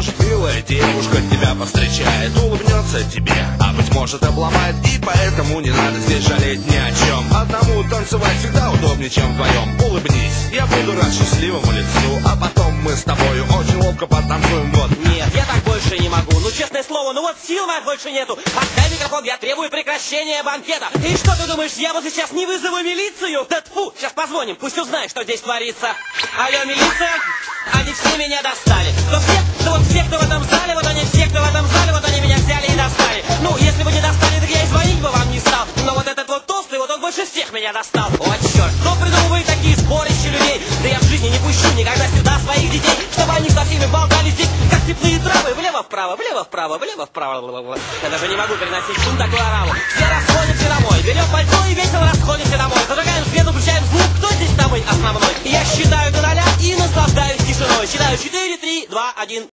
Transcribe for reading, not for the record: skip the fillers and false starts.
может, милая девушка тебя повстречает, улыбнется тебе, а быть может, обломает. И поэтому не надо здесь жалеть ни о чем. Одному танцевать всегда удобнее, чем вдвоем. Улыбнись, я буду рад счастливому лицу, а потом мы с тобою очень ловко потанцуем. Вот. Нет, я так больше не могу, ну честное слово, ну вот сил моих больше нету. Отдай микрофон, я требую прекращения банкета. И что ты думаешь, я вот сейчас не вызову милицию? Да тьфу, сейчас позвоним, пусть узнает, что здесь творится. Алло, милиция? Они все меня достали. Кто все? Да вот все, кто в этом зале, вот они все, кто в этом зале, вот они меня взяли и достали. Ну, если бы не достали, так я и звонить бы вам не стал. Но вот этот вот толстый, вот он больше всех меня достал. О, черт, кто придумывает такие сборища людей? Да я в жизни не пущу никогда сюда своих детей, чтобы они со всеми болтали здесь, как цепные травы. Влево-вправо, влево-вправо, влево-вправо. Я даже не могу переносить шум такой ораву. Все расходимся домой, берем пальто и весело расходимся домой. Зажигаем свет, включаем звук, кто здесь самый основной? Я считаю до 0 и наслаждаюсь тишиной. Считаю 4, 3, 2, 1.